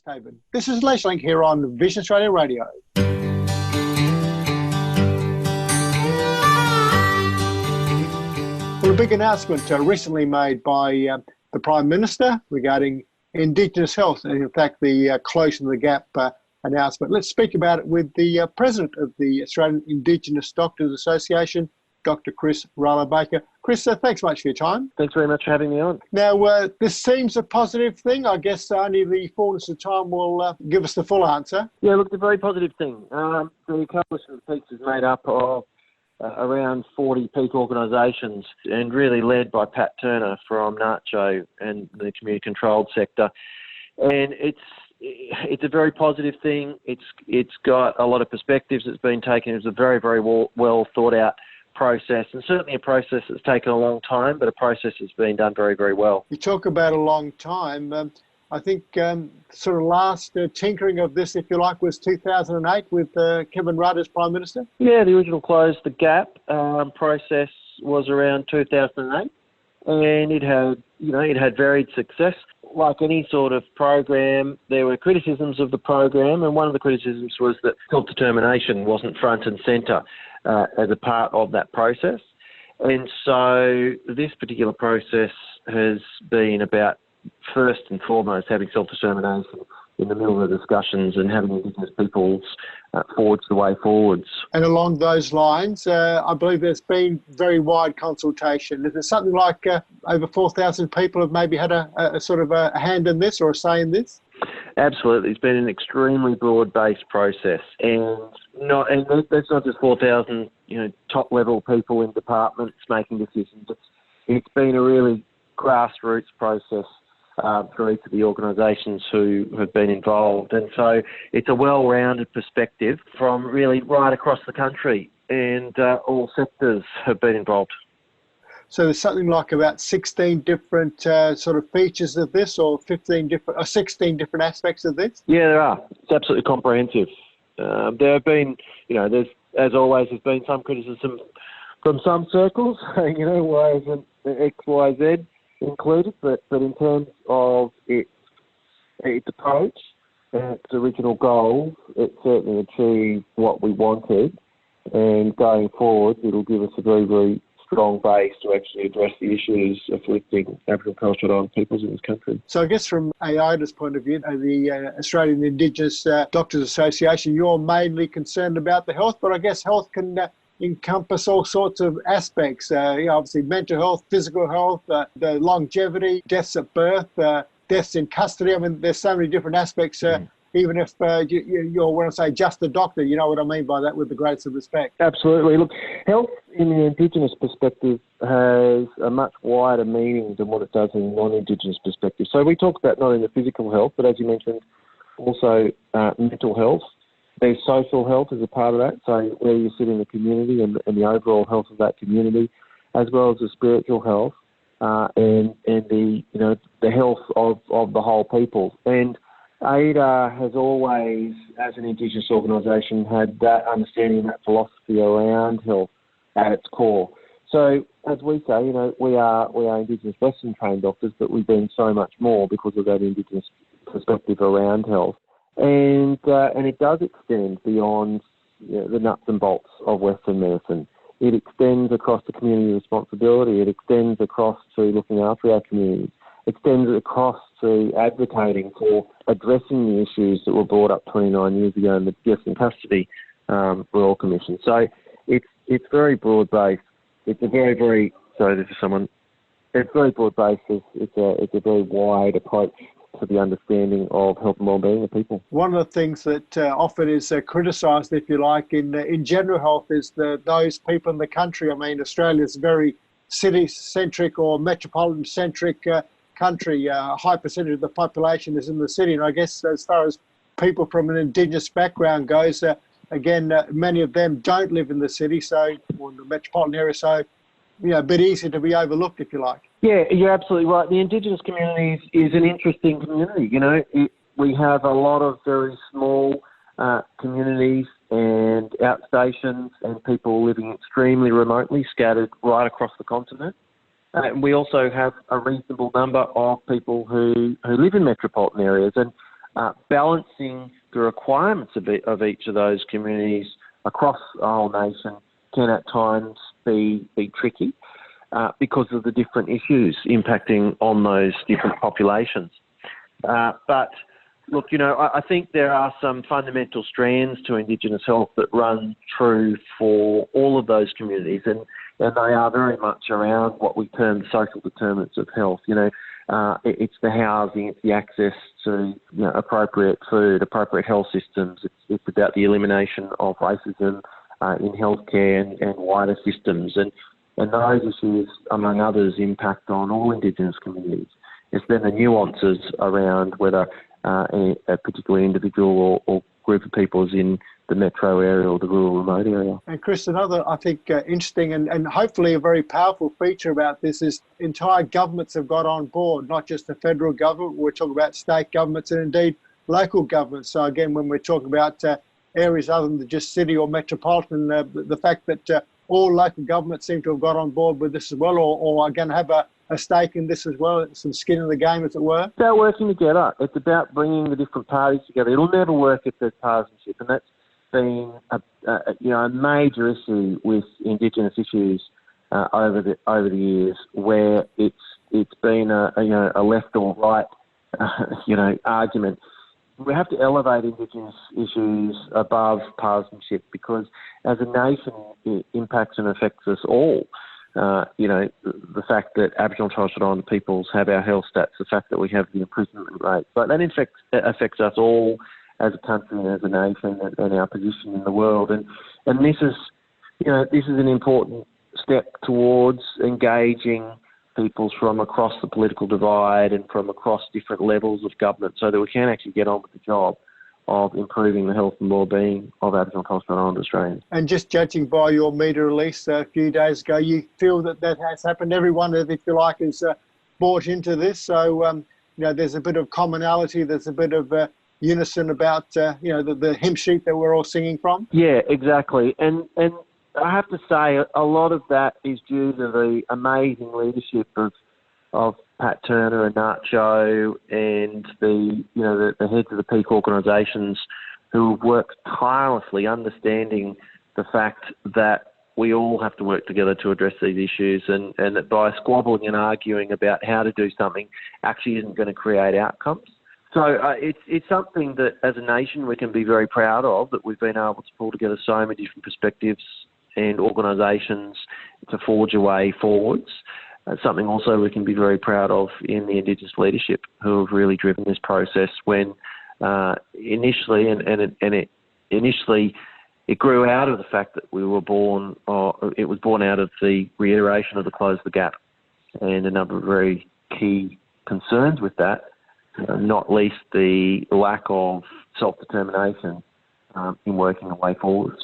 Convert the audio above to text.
Haven. This is Les Link here on Vision Australia Radio. Well, a big announcement recently made by the Prime Minister regarding Indigenous health, and in fact the Closing the Gap announcement. Let's speak about it with the President of the Australian Indigenous Doctors Association, Dr. Kris Rallah-Baker. Kris, thanks much for your time. Thanks very much for having me on. Now, this seems a positive thing. I guess only the fullness of time will give us the full answer. Yeah, look, it's a very positive thing. The Coalition of Peaks is made up of around 40 peak organisations and really led by Pat Turner from NACCHO and the community-controlled sector. And it's a very positive thing. It's got a lot of perspectives that's been taken. It was a very, very well thought out process, and certainly a process that's taken a long time, but a process that's been done very, very well. You talk about a long time. I think sort of last tinkering of this, if you like, was 2008 with Kevin Rudd as Prime Minister? Yeah, the original Close the Gap process was around 2008, and it had varied success. Like any sort of program, there were criticisms of the program, and one of the criticisms was that self-determination wasn't front and centre as a part of that process. And so this particular process has been about, first and foremost, having self-determination in the middle of the discussions and having Indigenous peoples forge the way forwards. And along those lines, I believe there's been very wide consultation. Is there something like over 4,000 people have maybe had a sort of a hand in this or a say in this? Absolutely. It's been an extremely broad-based process. And that's not just 4,000, top-level people in departments making decisions. It's been a really grassroots process for each of the organisations who have been involved. And so it's a well-rounded perspective from really right across the country, and all sectors have been involved. So there's something like about 16 different sort of features of this, or 16 different aspects of this? Yeah, there are. It's absolutely comprehensive. There have been, as always, there's been some criticism from some circles, why isn't X, Y, Z included? But in terms of its approach and its original goals, it certainly achieved what we wanted. And going forward, it'll give us a very, very strong base to actually address the issues afflicting Aboriginal and Torres Strait Islander peoples in this country. So I guess from AIDA's point of view, the Australian Indigenous Doctors Association, you're mainly concerned about the health, but I guess health can encompass all sorts of aspects. Obviously mental health, physical health, the longevity, deaths at birth, deaths in custody. I mean, there's so many different aspects. Even if you're, when I say just a doctor, you know what I mean by that, with the greatest of respect. Absolutely. Look, health in the Indigenous perspective has a much wider meaning than what it does in non-Indigenous perspective. So we talk about not only the physical health, but as you mentioned, also mental health. There's social health as a part of that, so where you sit in the community and the overall health of that community, as well as the spiritual health and the health of the whole people. And AIDA has always, as an Indigenous organisation, had that understanding and that philosophy around health at its core. So, as we say, we are Indigenous Western trained doctors, but we've been so much more because of that Indigenous perspective around health. And it does extend beyond the nuts and bolts of Western medicine. It extends across the community responsibility. It extends across to looking after our communities. It extends across to advocating for addressing the issues that were brought up 29 years ago in the Death in Custody Royal Commission. So it's very broad-based. It's a very, very... Sorry, this is someone... It's very broad-based. It's a very wide approach to the understanding of health and wellbeing of people. One of the things that often is criticised, if you like, in general health is those people in the country. I mean, Australia's very city-centric or metropolitan-centric country. A high percentage of the population is in the city, and I guess as far as people from an Indigenous background goes, again, many of them don't live in the city, or in the metropolitan area, so a bit easy to be overlooked, if you like. Yeah, you're absolutely right. The Indigenous community is an interesting community. We have a lot of very small communities and outstations and people living extremely remotely, scattered right across the continent. And we also have a reasonable number of people who live in metropolitan areas. And balancing the requirements of each of those communities across the whole nation can at times be tricky because of the different issues impacting on those different populations. But look, I think there are some fundamental strands to Indigenous health that run true for all of those communities, and they are very much around what we term social determinants of health. It's the housing, it's the access to appropriate food, appropriate health systems. It's about the elimination of racism in healthcare and wider systems, and those issues, among others, impact on all Indigenous communities. It's then the nuances around whether a particular individual or group of people is in the metro area or the rural remote area. And Kris, another, I think, interesting and hopefully a very powerful feature about this is entire governments have got on board, not just the federal government. We're talking about state governments and indeed local governments. So again, when we're talking about areas other than just city or metropolitan, the fact that all local governments seem to have got on board with this as well, or are going to have a stake in this as well, some skin in the game, as it were. It's about working together. It's about bringing the different parties together. It'll never work if there's partisanship, and that's been a major issue with Indigenous issues over the years, where it's been a left or right argument. We have to elevate Indigenous issues above partisanship because, as a nation, it impacts and affects us all. The fact that Aboriginal and Torres Strait Islander peoples have our health stats, the fact that we have the imprisonment rate, but that affects us all as a country and as a nation and our position in the world. And this is an important step towards engaging peoples from across the political divide and from across different levels of government so that we can actually get on with the job of improving the health and well-being of Aboriginal and Torres Strait Islander Australians. And just judging by your media release a few days ago, you feel that has happened. Everyone, if you like, is bought into this. So, there's a bit of commonality, there's a bit of unison about, the hymn sheet that we're all singing from. Yeah, exactly. And I have to say a lot of that is due to the amazing leadership of Pat Turner and Nacho and the heads of the peak organisations who have worked tirelessly understanding the fact that we all have to work together to address these issues and that by squabbling and arguing about how to do something actually isn't going to create outcomes. So it's something that as a nation we can be very proud of, that we've been able to pull together so many different perspectives and organisations to forge a way forwards. Something also we can be very proud of in the Indigenous leadership who have really driven this process when initially it grew out of the fact that we were born, or it was born out of the reiteration of the Close the Gap and a number of very key concerns with that, not least the lack of self-determination in working a way forwards.